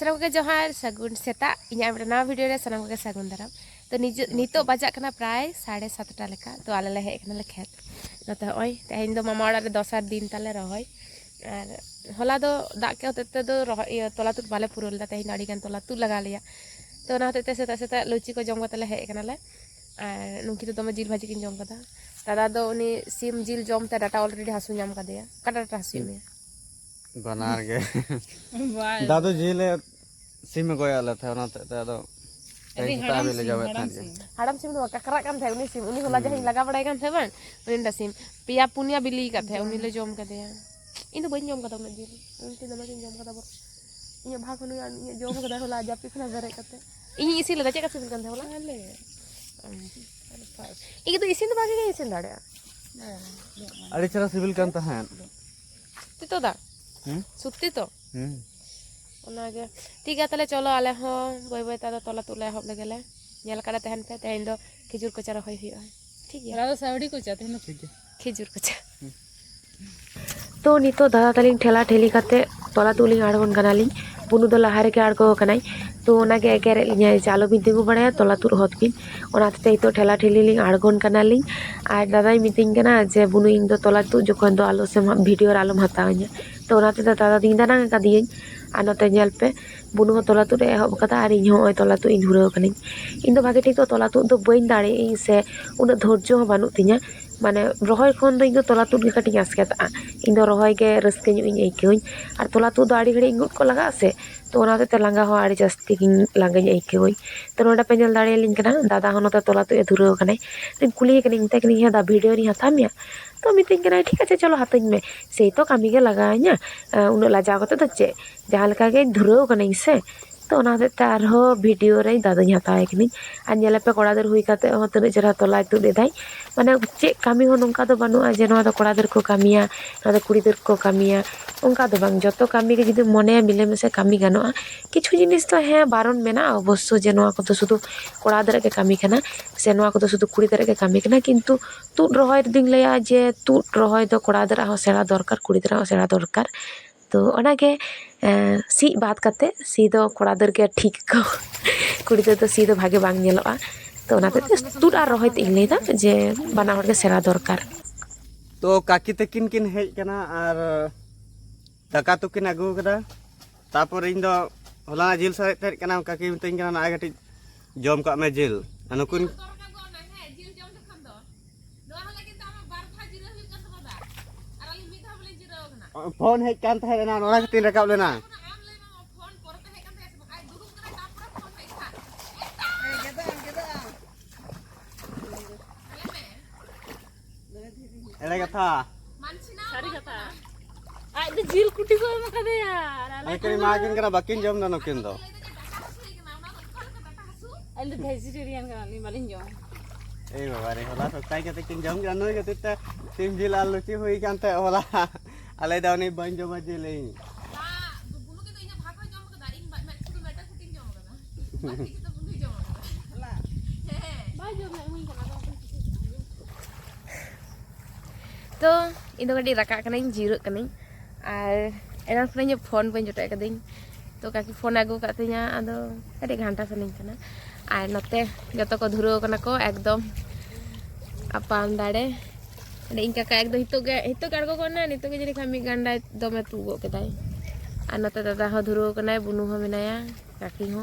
सानाम के जोहार सगुन सेता इना नवा वीडियो रे सानाम के सगुन दाराम तो नितो बजा कना प्राय 7:30 लेका तो आले ले हेज कना ले खेत नते होय तेहेन दो मामा ओड़ा रे दोसार दिन ताले रहोय और होला दो दाग के होते दो रहोय तोला तुद बाले पुरल दा तेहेन आड़ी गान तोला तुद लगा लिया तो ना होते सेता सेता लुची को जम कते ले हेज कना ले और नुकी तो दमे जिल भाजी किन जम कदा दादा दो उनी सिम जिल जम ते डाटा ऑलरेडी हासु नाम कदेया काटा डाटा हासु में बनार के दादू जिले सिम गोयाले थे ओना ते दादू ताबे ले जावे था हाड़म सिम दो ककरा कान थे उनी सिम उनी होला जही लगा बड़ाय कान थे बन उनी दा सिम पिया पुनिया बिली का थे उनी ले जम कदेया इन तो बइन जम कदा उनी जिल उनती दमा किन जम कदा बर इया भाग नु इया जम कदा होला जापि खना बरे कते इन इसी ले दा चेक सिम कान थे होला ले इके तो इसी तो बाकी के इसी दाड़े अरे चला सिविल कान तहन तो दा सुत्ती तो ओनागे ठीक है तले चलो आले हो बय बय ता तोला तुले हब लगेले नेल काडा तहन पे तेहेन दो खिजुर कोचा रहोय हुआ ठीक है रादो सावड़ी कोचा तेहेन ठीक है खिजुर कोचा तो नितो दादा तलिंग ठेला ठेली काते तोला तुलिंग आड़गोन कनालिंग बुनु दो लहारे के आड़गो कनाई तो ओनागे एकेरे लिया चालो बिन तिंगु बड़ाया तोला तुर होत बिन ओनाते तो ठेला ठेली लिंग आड़गोन कनालिंग आर दादाई मितिंग कना जे बुनु इन दो तोला तु जोखन दो आलो से वीडियो आलम हतावኛ तो ओनाते दादा दिन दाना कदियኝ और नते नेल पे बुनु तोला तुर एहब कदा और इन होय तोला तु इन हुराव कनाई इन दो भागे ठीक तो तोला तु दो बइन दाड़े इन से उना धैर्य हो बानु तिnya माने रहोय खन दो इन तोला तुर कटी आसकेता इन दो रहोय के रस्के इन आइकेवኝ और तोला तु दो आड़ी घड़ी इंगुट को लगा से तो ओनाते ते लांगा हो आड़ी जास्ती लांगाኝ आइकेवኝ तो नोडा पे नेल दाड़े लिंग कना दादा हो नते तोला तु ए धुराव कनाई तो कुली कनी इंते कनी दा वीडियो री हता मिया तो मितिंग कना ठीक है चलो हातኝ में से तो कामी के लगाया उन लाजा कते तो चे जहाँ लगा के धुराव कनाई से तो ओनाते तार हो वीडियो रे दादा हताय कनी और नेले पे कोड़ादर हुई काते हो तने जरा तोला तु देदाई माने चे कामी हो नंका दो बानुआ जे नोआ दो कोड़ादर को कामिया नोआ दो कुड़ीदर को कामिया उनका दो बांग जतो कामी के जुदी मने मिले में से कामी गानोआ किछु जिनिस तो है बारन मेना अवश्य जे नोआ को तो शुधु कोड़ादर के कामी कना से नोआ को तो शुधु कुड़ीदर के कामी कना किंतु तु रहोय दिंग लेया जे तु रहोय दो कोड़ादर हो सेड़ा दरकार कुड़ीदर हो सेड़ा दरकार तो ओनागे सी बात करते सी दो कोड़ादर के ठीक को कुड़ीदर तो सी दो भागे बांग नेलोआ तो ओनाते तुर आर रहोय तिंग लेदा जे बाना हर के सेड़ा दरकार तो काकी तकिन किन हेज कना और दाका तो किन आगु कदा तापर इन दो होला जिल सारे तेज कना काकी मितिंग कना ना गटी जम का में जिल अनुकुन फोन हेज कान तहे ना ओना कतिन रकाब लेना एले कथा सारी कथा आ द जिल कुटी को म कदे यार आई करी मागिन करा बाकिन जम ना नकिन दो अले वेजिटेरियन कना ली मालिन जो ए बाबा रे होला तो काई कते किन जम जानोय कते त सिम जिल आलू ची होई कानते होला आले दावनी बन जम जिले ना बुनु के तो इना भाग हो जम कदा इन मैं शुद्ध बेटा कुटिंग जम कदा बाकी के तो बुनु जम कदा हे बाय जम मैं मुई कना तो इन दो गडी रका कनाई जीरो कनाई और एना फने फोन बन जोटे कदिन तो काकी फोन आगु कातिया आदो कडी घंटा सनिन कना और नते जतो को धुरो कना को एकदम अपाम दाड़े इन काका एकदम हितो काड़गो कोना नितो के जरी खामी गंडा दमे तुगो केदाय और नते दादा हो धुरो कनाय बुनु हो मेनाया काकी हो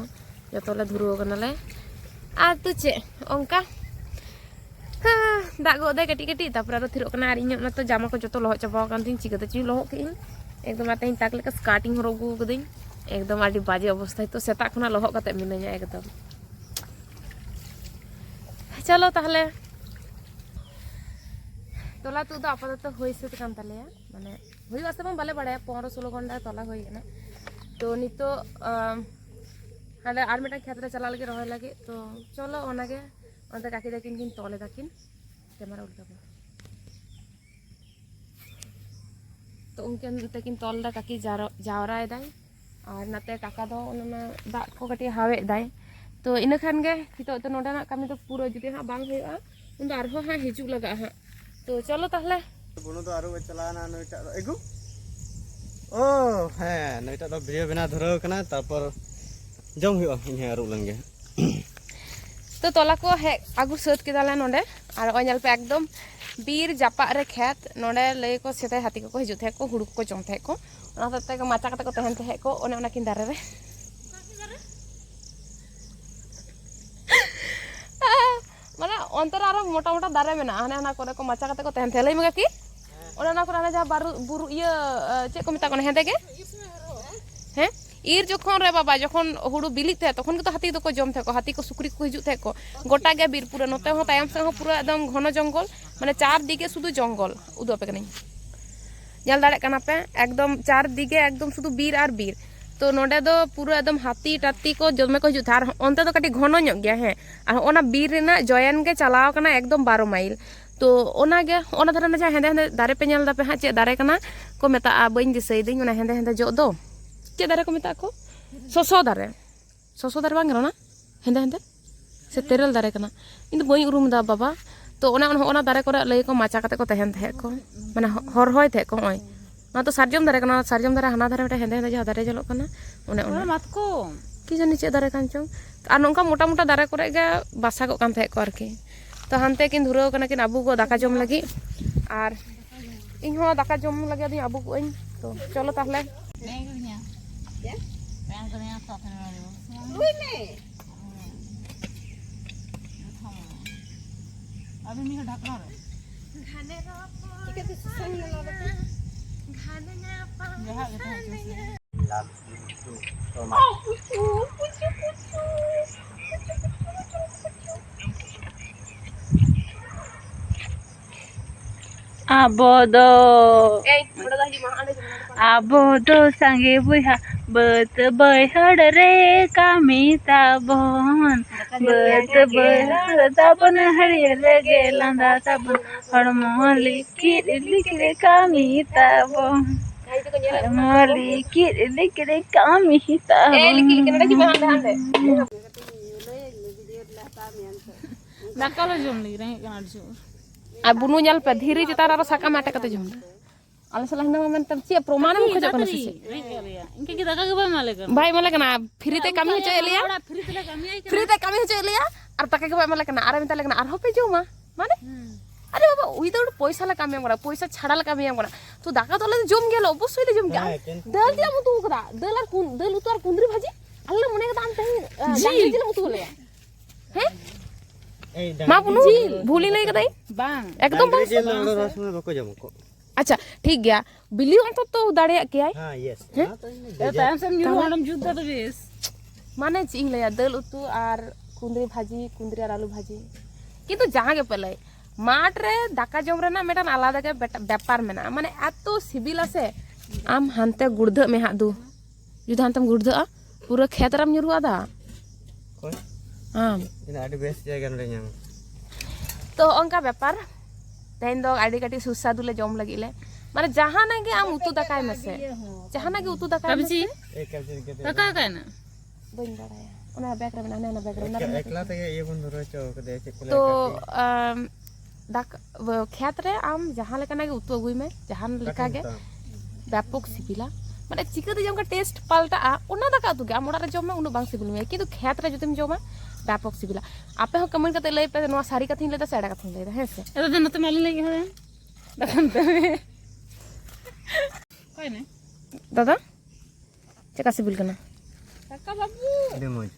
जतोले धुरो कनाले आ तु चे ओंका दागो दे कटी कटी तापर आरो थिरो कना आर इन तो जामा को जतो लहो चाबाव कान थिन चिकते ची लहो के एकदम आते इन ताक लेका स्कार्टिंग हरगु कदिन एकदम आडी बाजे अवस्था तो सेता खना लहो कते मिनाया एकदम चलो ताहले तोला तु दो आपातत होई सेत कान तालेया माने होई वास्ते बम बाले बड़ाया 15-16 घंटा तोला होई ना तो नितो हाले आर मेटा खेत रे चला लगे रहोय लगे तो चलो ओनागे ओनते काकी दकिन किन तोले दकिन कैमरा उल्टा को तो उनके तकिन तोल दा काकी जावराय दाय और नाते काका दो ओना दा को कटी हावे दाय तो इन खान गे हितो तो नोडा कमी तो पूरा जुदी हा बांग होया उन दो आरो हा हिजु लगा हा तो चलो ताहले बुनु तो आरो चलाना नोइटा एगु ओ है नोइटा तो वीडियो बना धरो कना तापर जम हुआ इन आरुब लंगे तो तोला को हे आगु सत केदाले नोंडे और ओय पे एकदम बीर जापा रे खेत नोंडे लय को सेते हाथी को हिजु थे को हुड़ु को जम थे को ओना तते को माचा कते को तहन थे को ओने ओना किन दारे रे माने अंतर आरो मोटा मोटा दारे मेना हाने हाना करे को माचा कते को तहन थे लय मगा की ओना करे हाने जा बारु बुरु इया चे को मिता को हेंदे के हैं ईर जखन रे बाबा जखन हुड़ु बिली थे तखन के तो हाथी को जम थे को हाथी को सुकरी को हिजु थे को गोटा गे बीर पूरा नते हो तायम से हो पूरा एकदम घन जंगल माने चार दिगे शुधु जंगल उदो पे कनी जल दाड़े कना पे एकदम चार दिगे एकदम शुधु बीर और बीर तो नोडे दो पूरा एकदम हाथी टाती को जमे को हिजु थार ओनते तो कटी घन ᱧᱚᱜ गया है और ओना बीर रेना जयन गे चलाव कना एकदम 12 माइल तो ओना गे ओना धरना जा हेंदे हेंदे दारे पे नेल दा पे हा चे दारे कना को मेता बइन दिसै दिन ओना हेंदे हेंदे जो दो चे दारे को मेता को सोसो दारे बांग ना हेंदे हेंदे से तेरल दारे कना इन बई उरुम दा बाबा तो ओना दारे करे लय को माचा कते को तहन थे को माने हर होय थे को ओय ना तो सारजम दारे कना सारजम दारे हाना दारे हेंदे हेंदे जा दारे जलो कना ओने ओना मत को की जानि चे दारे कान चों आ नोंका मोटा मोटा दारे करे गे बासा को कान थे को आरकी तो हानते किन धुरो कना किन आबू को दाका जम लगी और इन हो दाका जम लगी दी आबू को तो चलो ताहले अभी मी ढकना रे घाने रो के तो संग लगा घाने ना पा जहां के लाल तो आबोदो आबोदो संगे बुहा बत बैहड़ रे कामी ताबन बत बैहड़ ताबन हरियर गेलंदा ताबन हड़मो लिखिरे कामी ताबन हड़मो लिखिरे कामी ताबन ए लिखि कनडा जी बहान हांडे दाकालो जम लगी रे कनाड जो आ बुनु जल पे धीरे चितार और साका माटे कते जम आले सला हिंदा मन तब चे प्रमाण में खज कना से इनके की दाका के भाई माले कर भाई माले कना फ्री ते कमी हो चलिया फ्री ते कमी हो चलिया और तके के भाई माले कना आरे मिता लगना आरो पे जोमा माने अरे बाबा उइदोड पैसा ला कामी हमरा पैसा छाड़ा ला कामी हमरा तो दाका तले जम गेल अवश्य ले जम गेल दल दिया मुतु कदा दल उतार कुंदरी भाजी अल्ला मने का दान तही डांगरी जिल मुतु ले हैं मा बुनु भूली नहीं कदाई बांग एकदम बांग जे लाड़ो रस में बको जम को अच्छा ठीक गया बिल्ली अंत तो दाड़े के आई हां यस टाइम से न्यू हडम जुद्ध तो बेस माने चिंग लया दल उतु और कुंदरी भाजी कुंदरी और आलू भाजी किंतु जहां के पले माठ रे दाका जम रेना मेटान आलादा के व्यापार मेना माने एतो सिबिला से आम हानते गुड़ध में हादु जुदा हानतम गुड़धा पूरा खेत राम ᱧᱩᱨᱩ आदा कोई आम इन आडी बेस जायगा रे ᱧᱟᱢ तो अंका व्यापार तेन दो आडी काटी सुस्वादु ले जम लगी ले माने जहां ना के आम उतु दकाय मसे जहां ना के उतु दकाय मसे एक कब्जे के काका काना बइन दाड़ाया ओना बैग रे ना बैग रे एकला ते ये बन धरो चो के दे के तो दाक खेत रे आम जहां लेकना के उतु अगुई में जहां लेका के व्यापक सिबिला माने चिकते जम का टेस्ट पाल्टा ओना दाका तु के आम ओडा रे जम में उनु बांग सिबिल में किंतु खेत रे जतिम जमा व्यापक सिबिला आपे हो कमेंट करते लई पे नोआ सारी कथि लेता सेडा कथि लेता है से ए तो नते माली लगी है दखन ते कोई ने दादा चका सिबिल कना काका बाबू दे मोज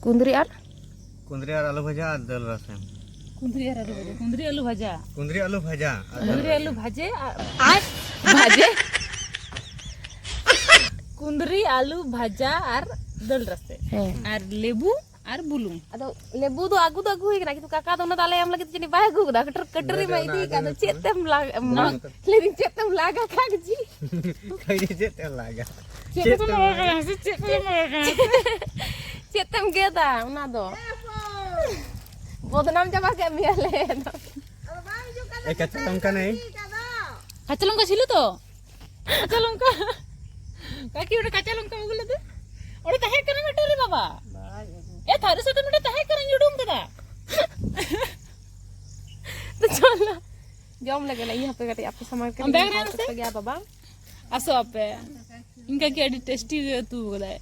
कुंदरी और आलू भजा और दल रस में कुंदरी आलू भाजा कुंदरी आलू भजा कुंदरी आलू भाजे आज भाजे कुंदरी आलू भाजा और दल रसे है और लेबू और बुलुंग अदो लेबू दो आगु हुई ना कि काका दोना दाले हम लगे जनी बाय गुदा कटरी में दी का चेतम लाग लेकिन चेतम लागा काग जी कई चेत लागा चेतम लागा चेतम लागा चेतम गेदा उना दो बदनाम जमा के मियाले एक अच्छा लंका नहीं काचा लंका छिलो तो काचा लंका काकी ओटा काचा लंका मगुले दे ओटा ताहे करन मटरे बाबा ए थारे से तो मिटे ताहे करन जुडुम कदा तो चल जम लगे ला यहां पे कटे आपको सामान के बैग रे से गया बाबा आसो आपे इनका की अड़ी टेस्टी तू बोलाय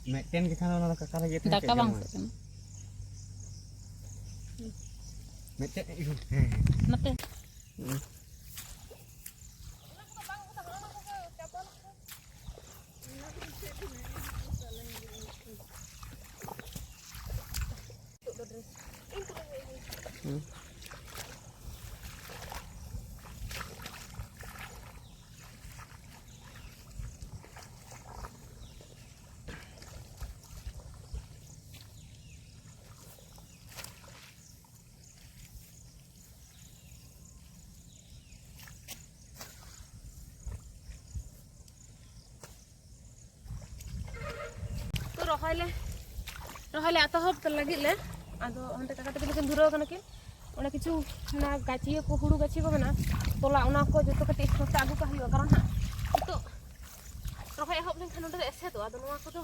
मिट्टन के खाना ना काका लगे दाका बांग सकन मिट्टन नते तो रोहले आतहब तो लगे ले आदो हंते काका तक लेकिन धुरो कना के ओना किछु ना गाची को हुड़ू गाची को बना तोला ओना को जतो कटे छोटा आगु का हियो कारण हा तो रोहे हब लेन खान ओंडे एसे तो आदो नोआ को तो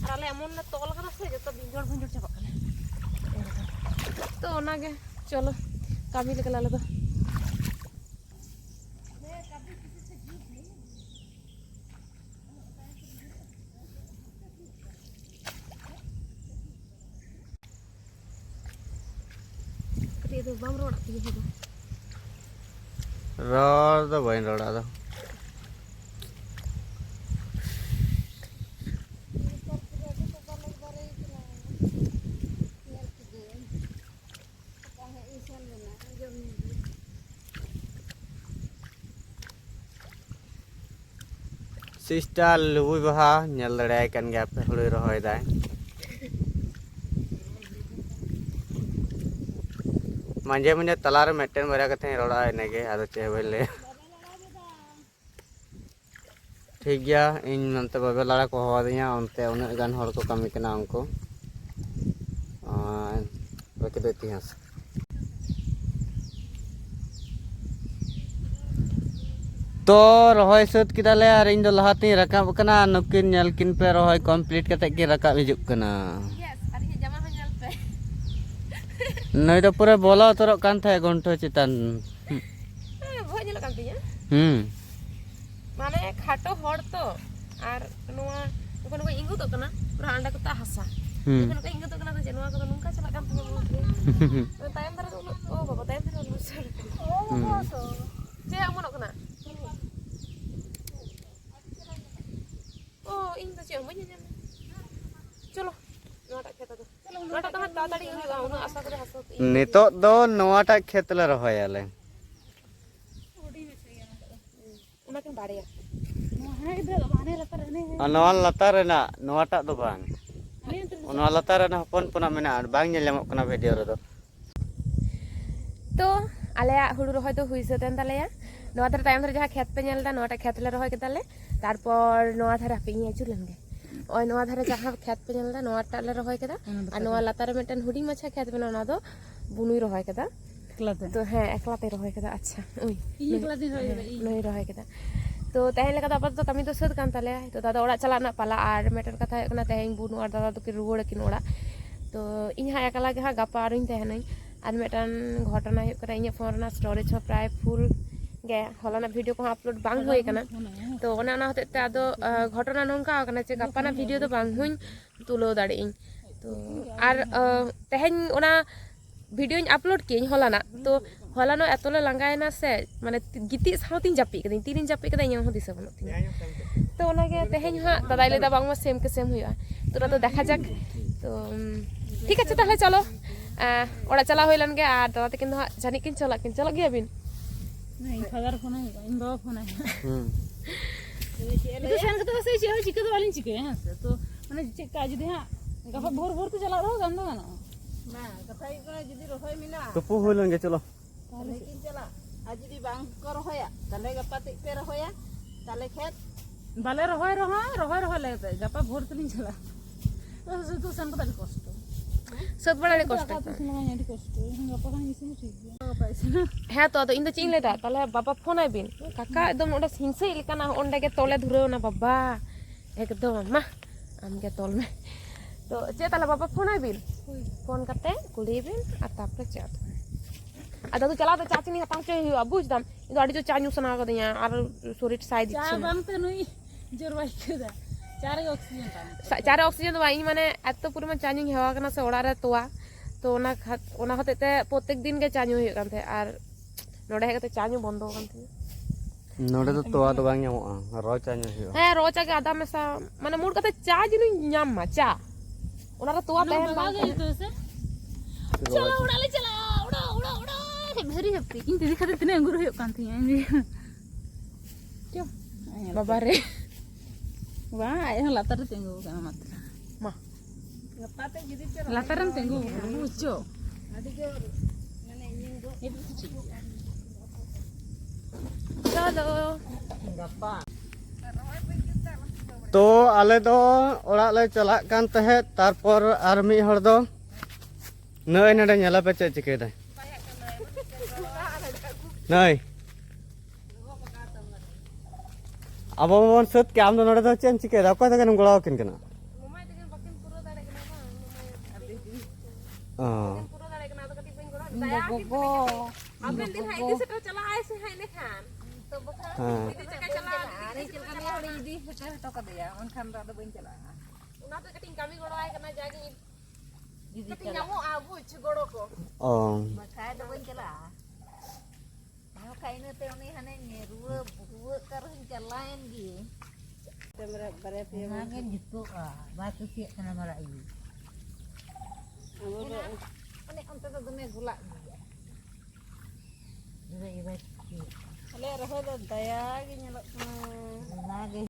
आर आले एमन ना तोल करा से जतो बिंजोड़ चाबा कने तो ओना गे चलो कामी लेके लाले तो itu bang roda tiga itu roda bain roda do sister luwi baha nyal dare kan ga pe hului rohoi dai मंजे मंजे तलार मिट्टन बरा कथे रोड़ा इनगे आदो चे बोले ठीक गया इन नंते बाबे लाड़ा को हवा दिया उनते उन गान हड़ को कमी कना उनको बाकी दो इतिहास तो रहोय सत किदाले आर इन दो लहाती रकाब कना नुकिन नेलकिन पे रहोय कंप्लीट कते के रकाब हिजुक कना नई तो पूरा बोला उतरक कान था घंटो चितान भोज लगा दिया माने खाटो हड़ तो आर नोआ नुको इंगु तो कना पूरा अंडा को ता हसा नुको इंगु तो कना तो जनवा को नुका चला कान तुम तो टाइम दरा ओ बाबा टाइम दरा लुसर तो जे अमनो कना ओ इन तो जे मई ने चलो नोटा खेता तो नोटा तो हाथ ताड़ी हुआ उन आशा करे हसो नितो दो नोटा खेत ले रहोयाले उनाकिन बाड़िया नोआ लतार रेना नोटा दो बांग नोआ लतार रेना हपन पुना मेना बांग नेल ᱧᱟᱢᱚᱜ कना वीडियो रे दो तो आलेया हुड़ू रहोय तो हुई सतेन तालेया नोआ धर टाइम धर जहा खेत पे नेलदा नोटा खेत ले रहोय केताले तारपर नोआ धर अपे आचुर लेनगे ओय नोआ धर जहा खेत पे नेलदा नोआ टा ले रहोय केदा आ नोआ लतार मेटन हुडी मछा खेत में ना दो बुनुई रहोय केदा तो हां एकलाते रहोय केदा अच्छा ओय एकलाते रहोय रहोय केदा तो तहेन लेका अब तो कमी तो सद कान ताले तो दादा ओड़ा चला ना पाला आर मेटन कथा कना तहेन बुनु आर दादा तो कि रुवड़ किन ओड़ा तो इन हा एकला गे हा गापा आरिन तहेन आर मेटन घटना हो करे इन फोन ना स्टोरेज हो प्राय फुल गे हलाना वीडियो को अपलोड बांग होय कना तो ओना ना होते आदो घटना नोंका कना जे गापाना वीडियो तो बांग हुई तुलो दाड़े इन तो आर तहेन ओना वीडियो अपलोड के हलाना तो हलानो एतले लांगायना से माने गिति साउतिन जापि कदिन तीनिन जापि कदा इन हो दिसे बनो तिन तो ओनागे तहेन हा दादाई लेदा बांगमा सेम के सेम हुआ तो ना तो देखा जाक तो ठीक है ताहले चलो ओड़ा चला होइलन गे आर दादा तकिन जानि किन चला गया बिन नहीं फादर फोन है इन बाबा फोन है तो सेन के तो से जे चिके तो वालिन चिके हां तो माने चिका जदी हां गफा भोर भोर तो चला रहो गंदा गाना ना कथाई को जदी रहोय मिना तो पु होइलन गे चलो ताले किन चला आज जदी बांग को रहोया ताले गपा ते पे रहोया ताले खेत बाले रहोय ले गपा भोर तो नहीं चला तो सेन को ताले कष्ट सब बड़ा कष्ट हाँ तो इन चीज लेदा ताले बाबा फोन आबिन काका एकदम ओडे हिंसे लेकाना ओंडे गे तोले धुरेव ना बाबा एकदम मा आम गे तोल में तो चे ताले बाबा फोन आबिन फोन करते कुली बिन आ तापरे चे दादू चला तो चाची नहीं हता हुआ बुझदाम इन अड़ी जो चा ᱧᱩ ᱥᱟᱱᱟ ᱠᱟᱫᱤᱧᱟ ᱟᱨ शरीर साई चा दिच्छे बांगते नुई जोर बाई केदा चारे ऑक्सीजन ताने चारे ऑक्सीजन दो इन माने एत परिमाण चा ᱧᱩ हेवा कना से ओड़ा रे तोवा तो ओना हते ते प्रत्येक दिन के चा ᱧᱩ हुई कान थे आर नोडे हेकते चा ᱧᱩ बंद कान थे नोडे तो तोवा तो बांग ᱧᱟᱢᱚᱜᱼᱟ ᱨᱚ ᱪᱟ ᱧᱩ ᱦᱩᱭᱩᱜᱼᱟ ᱦᱮᱸ ᱨᱚ ᱪᱟ ᱜᱮ ᱟᱫᱟ ᱢᱮᱥᱟ ᱢᱟᱱᱮ ᱢᱩᱲ ᱠᱟᱛᱮ ᱪᱟ ᱡᱤᱱᱩᱧ ᱧᱟᱢ ᱢᱟ ᱪᱟ ᱚᱱᱟ ᱨᱮ ᱛᱚᱣᱟ ᱛᱟᱦᱮᱱ बाबा ᱵᱟᱝ गई तो से चलो उड़ा ले चला उड़ा उड़ा उड़ा भेरी हप्ती इन दीदी खाते तने अंगूर होयो कान थी क्यों बाबा रे वाह आया लातर तेंगो काना मात्र मा लातारम तेंगो मुचो चलो तो आले दो ओड़ा ले चलाक कान तहेत तारपर आर मी हर दो नई नडे नेला पे चे चिके दे नई अब मन सत के आम दो नडे दो चेन चिके दा कोय तकन गोळाव किन कना गोगो आपन दिन हाई के सेटा चला आए से हाई ने खान तो बखा हां चका चला अरे चल का नहीं होड़ी दी हटा तो का दिया उन खान दा बइन चला उना तो कटिंग कमी गोड़ो आए कना जागे कटिंग नामो आबु छ गोड़ो को ओ बखाय दा बइन चला नो खाइने ते उनी हने ने रुवा कर चलाएन गी तेमरे बरे पे मांगे जितो आ बात के कना मरा आई अने अंत तो दमे गुला रे रे अले रहो दया गे नेलो